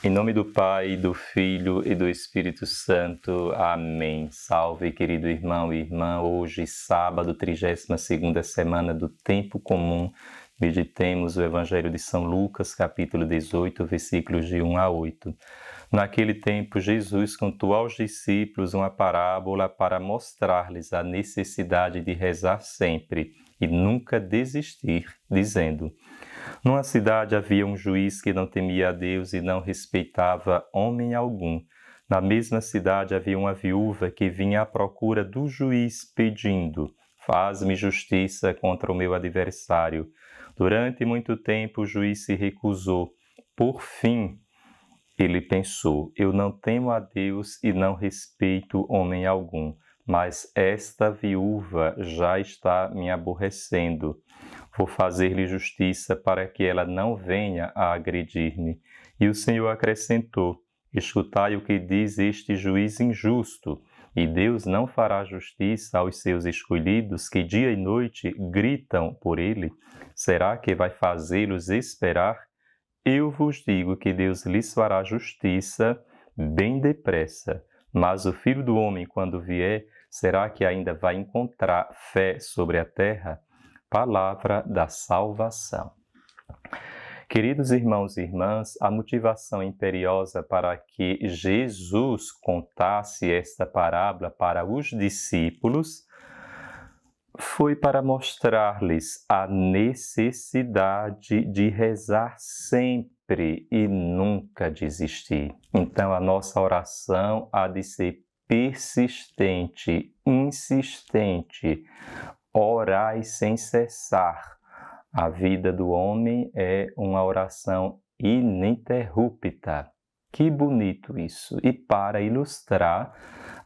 Em nome do Pai, do Filho e do Espírito Santo. Amém. Salve, querido irmão e irmã. Hoje, sábado, 32ª semana do Tempo Comum, meditemos o Evangelho de São Lucas, capítulo 18, versículos de 1 a 8. Naquele tempo, Jesus contou aos discípulos uma parábola para mostrar-lhes a necessidade de rezar sempre e nunca desistir, dizendo: numa cidade havia um juiz que não temia a Deus e não respeitava homem algum. Na mesma cidade havia uma viúva que vinha à procura do juiz pedindo: faz-me justiça contra o meu adversário. Durante muito tempo o juiz se recusou. Por fim, ele pensou: eu não temo a Deus e não respeito homem algum, mas esta viúva já está me aborrecendo. Vou fazer-lhe justiça para que ela não venha a agredir-me. E o Senhor acrescentou: escutai o que diz este juiz injusto. E Deus não fará justiça aos seus escolhidos que dia e noite gritam por ele? Será que vai fazê-los esperar? Eu vos digo que Deus lhes fará justiça bem depressa. Mas o Filho do Homem, quando vier, será que ainda vai encontrar fé sobre a terra? Palavra da salvação. Queridos irmãos e irmãs, a motivação imperiosa para que Jesus contasse esta parábola para os discípulos foi para mostrar-lhes a necessidade de rezar sempre e nunca desistir. Então, a nossa oração há de ser persistente, insistente. Orai sem cessar. A vida do homem é uma oração ininterrupta. Que bonito isso! E para ilustrar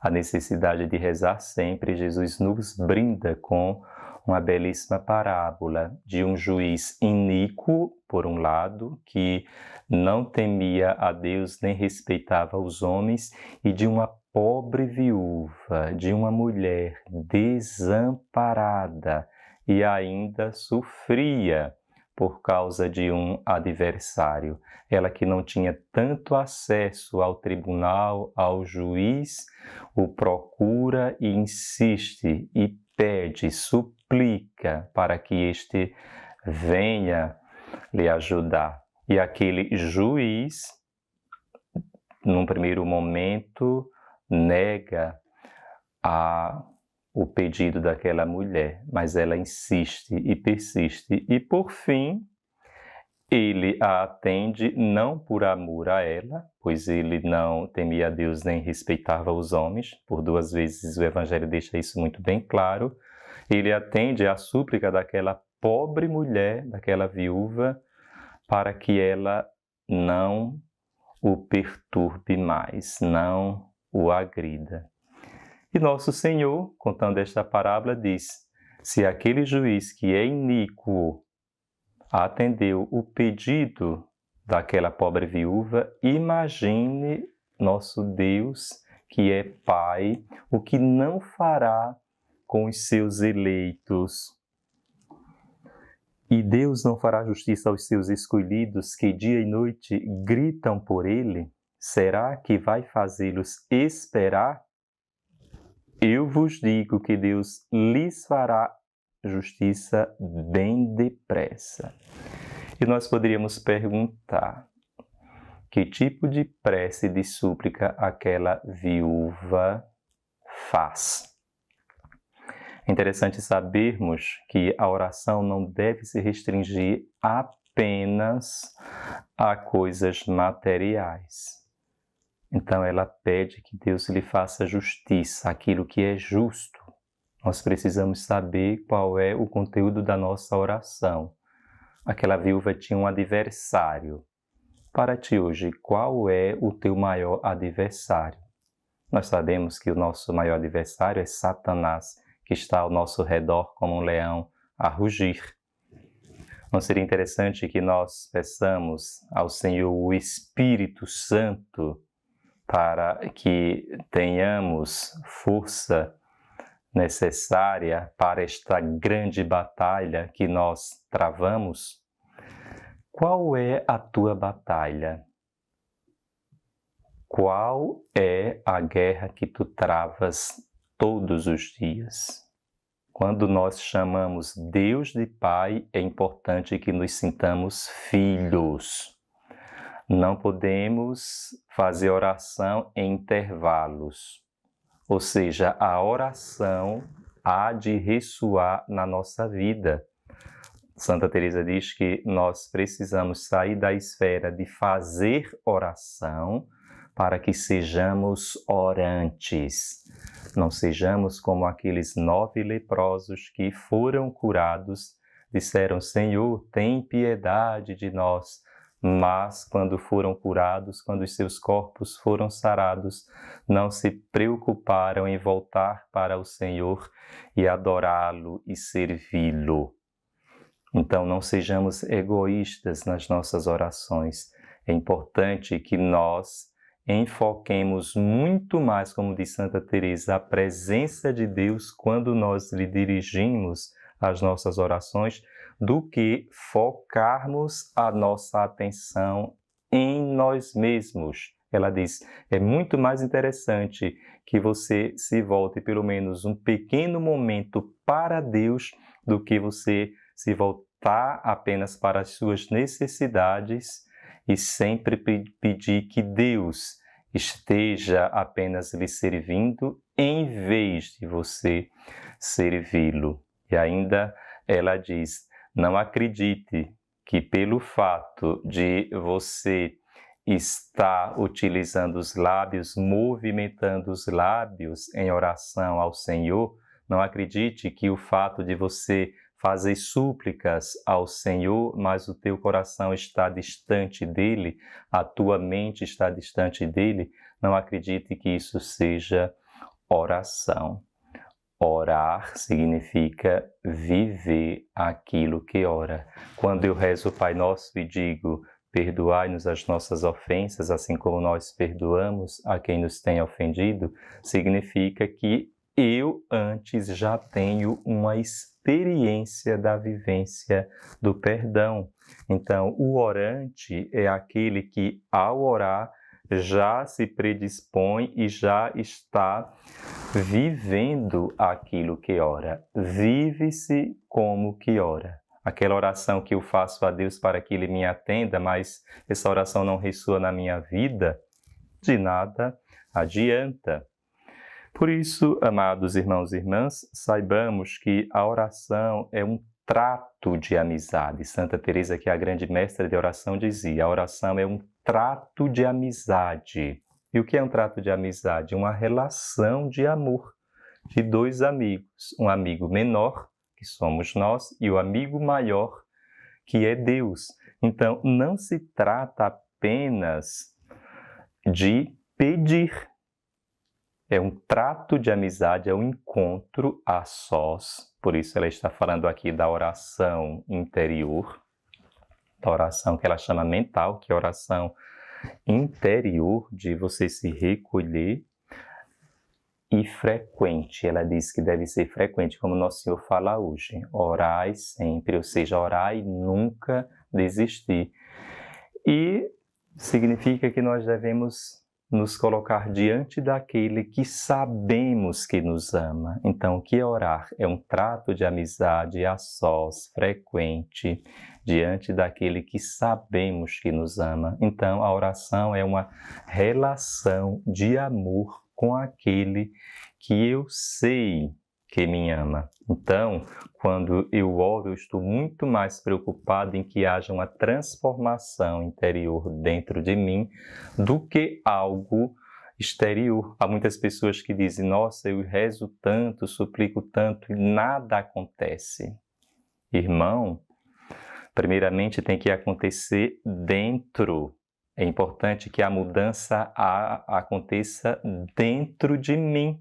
a necessidade de rezar sempre, Jesus nos brinda com uma belíssima parábola de um juiz iníquo, por um lado, que não temia a Deus nem respeitava os homens, e de uma pobre viúva, de uma mulher desamparada e ainda sofria por causa de um adversário. Ela que não tinha tanto acesso ao tribunal, ao juiz, o procura e insiste e pede, suplica para que este venha lhe ajudar. E aquele juiz, num primeiro momento, nega o pedido daquela mulher, mas ela insiste e persiste, e por fim ele a atende não por amor a ela, pois ele não temia a Deus nem respeitava os homens. Por 2 vezes o Evangelho deixa isso muito bem claro. Ele atende à súplica daquela pobre mulher, daquela viúva, para que ela não o perturbe mais, não o agrida. E nosso Senhor, contando esta parábola, diz: se aquele juiz que é iníquo atendeu o pedido daquela pobre viúva, imagine nosso Deus, que é Pai, o que não fará com os seus eleitos. E Deus não fará justiça aos seus escolhidos que dia e noite gritam por Ele? Será que vai fazê-los esperar? Eu vos digo que Deus lhes fará justiça bem depressa. E nós poderíamos perguntar: que tipo de prece de súplica aquela viúva faz? É interessante sabermos que a oração não deve se restringir apenas a coisas materiais. Então ela pede que Deus lhe faça justiça, aquilo que é justo. Nós precisamos saber qual é o conteúdo da nossa oração. Aquela viúva tinha um adversário. Para ti hoje, qual é o teu maior adversário? Nós sabemos que o nosso maior adversário é Satanás, que está ao nosso redor como um leão a rugir. Não seria interessante que nós peçamos ao Senhor o Espírito Santo para que tenhamos força necessária para esta grande batalha que nós travamos? Qual é a tua batalha? Qual é a guerra que tu travas todos os dias? Quando nós chamamos Deus de Pai, é importante que nos sintamos filhos. Não podemos fazer oração em intervalos. Ou seja, a oração há de ressoar na nossa vida. Santa Teresa diz que nós precisamos sair da esfera de fazer oração para que sejamos orantes. Não sejamos como aqueles 9 leprosos que foram curados, disseram: Senhor, tem piedade de nós. Mas, quando foram curados, quando os seus corpos foram sarados, não se preocuparam em voltar para o Senhor e adorá-lo e servi-lo. Então, não sejamos egoístas nas nossas orações. É importante que nós enfoquemos muito mais, como diz Santa Teresa, a presença de Deus quando nós lhe dirigimos as nossas orações, do que focarmos a nossa atenção em nós mesmos. Ela diz, é muito mais interessante que você se volte pelo menos um pequeno momento para Deus do que você se voltar apenas para as suas necessidades e sempre pedir que Deus esteja apenas lhe servindo em vez de você servi-lo. E ainda ela diz, não acredite que pelo fato de você estar utilizando os lábios, movimentando os lábios em oração ao Senhor, não acredite que o fato de você fazer súplicas ao Senhor, mas o teu coração está distante dele, a tua mente está distante dele, não acredite que isso seja oração. Orar significa viver aquilo que ora. Quando eu rezo o Pai Nosso e digo, perdoai-nos as nossas ofensas, assim como nós perdoamos a quem nos tem ofendido, significa que eu antes já tenho uma experiência da vivência do perdão. Então, o orante é aquele que, ao orar, já se predispõe e já está vivendo aquilo que ora. Vive-se como que ora. Aquela oração que eu faço a Deus para que Ele me atenda, mas essa oração não ressoa na minha vida, de nada adianta. Por isso, amados irmãos e irmãs, saibamos que a oração é um trato de amizade. Santa Teresa, que é a grande mestra de oração, dizia, a oração é um trato de amizade. E o que é um trato de amizade? Uma relação de amor de 2 amigos. Um amigo menor, que somos nós, e o amigo maior, que é Deus. Então, não se trata apenas de pedir. É um trato de amizade, é um encontro a sós. Por isso ela está falando aqui da oração interior, da oração que ela chama mental, que é a oração interior, de você se recolher, e frequente. Ela diz que deve ser frequente, como Nosso Senhor fala hoje. Orai sempre, ou seja, orai e nunca desistir. E significa que nós devemos nos colocar diante daquele que sabemos que nos ama. Então, o que é orar? É um trato de amizade a sós, frequente, diante daquele que sabemos que nos ama. Então, a oração é uma relação de amor com aquele que eu sei que me ama. Então, quando eu oro, eu estou muito mais preocupado em que haja uma transformação interior dentro de mim do que algo exterior. Há muitas pessoas que dizem, nossa, eu rezo tanto, suplico tanto e nada acontece. Irmão, primeiramente tem que acontecer dentro. É importante que a mudança aconteça dentro de mim.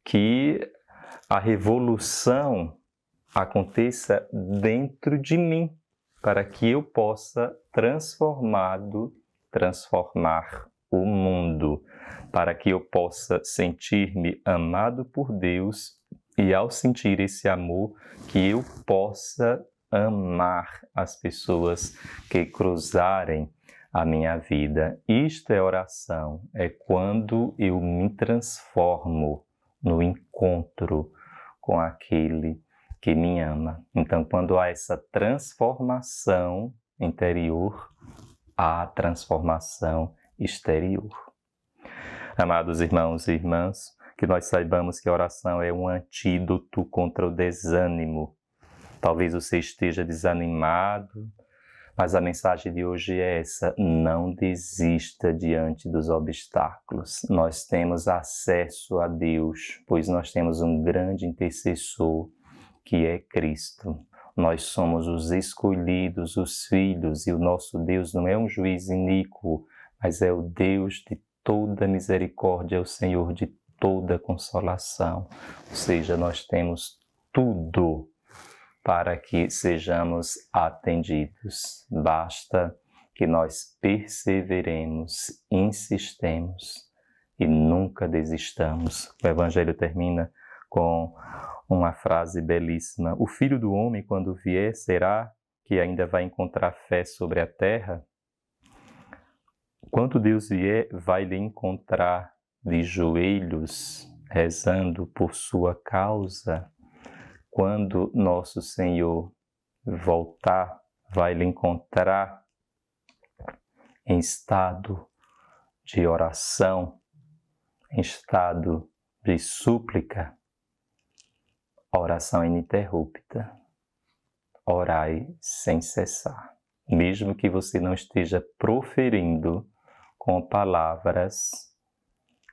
Que a revolução aconteça dentro de mim, para que eu possa transformar o mundo, para que eu possa sentir-me amado por Deus e, ao sentir esse amor, que eu possa amar as pessoas que cruzarem a minha vida. Isto é oração, é quando eu me transformo no encontro com aquele que me ama. Então, quando há essa transformação interior, há transformação exterior. Amados irmãos e irmãs, que nós saibamos que a oração é um antídoto contra o desânimo. Talvez você esteja desanimado, mas a mensagem de hoje é essa: não desista diante dos obstáculos. Nós temos acesso a Deus, pois nós temos um grande intercessor, que é Cristo. Nós somos os escolhidos, os filhos, e o nosso Deus não é um juiz iníquo, mas é o Deus de toda misericórdia, é o Senhor de toda consolação. Ou seja, nós temos tudo para que sejamos atendidos. Basta que nós perseveremos, insistemos e nunca desistamos. O Evangelho termina com uma frase belíssima: o Filho do Homem, quando vier, será que ainda vai encontrar fé sobre a terra? Quando Deus vier, vai lhe encontrar de joelhos, rezando por sua causa? Quando nosso Senhor voltar, vai lhe encontrar em estado de oração, em estado de súplica? Oração ininterrupta. Orai sem cessar. Mesmo que você não esteja proferindo com palavras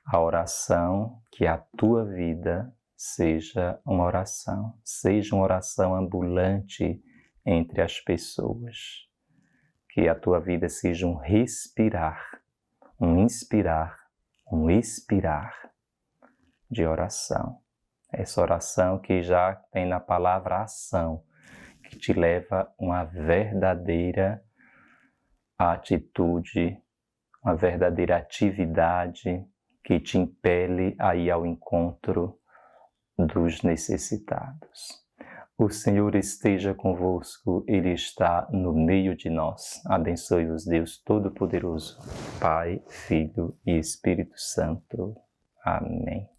a oração, que a tua vida seja uma oração ambulante entre as pessoas. Que a tua vida seja um respirar, um inspirar, um expirar de oração. Essa oração que já tem na palavra ação, que te leva a uma verdadeira atitude, uma verdadeira atividade que te impele a ir ao encontro dos necessitados. O Senhor esteja convosco, Ele está no meio de nós. Abençoe-vos Deus Todo-Poderoso, Pai, Filho e Espírito Santo. Amém.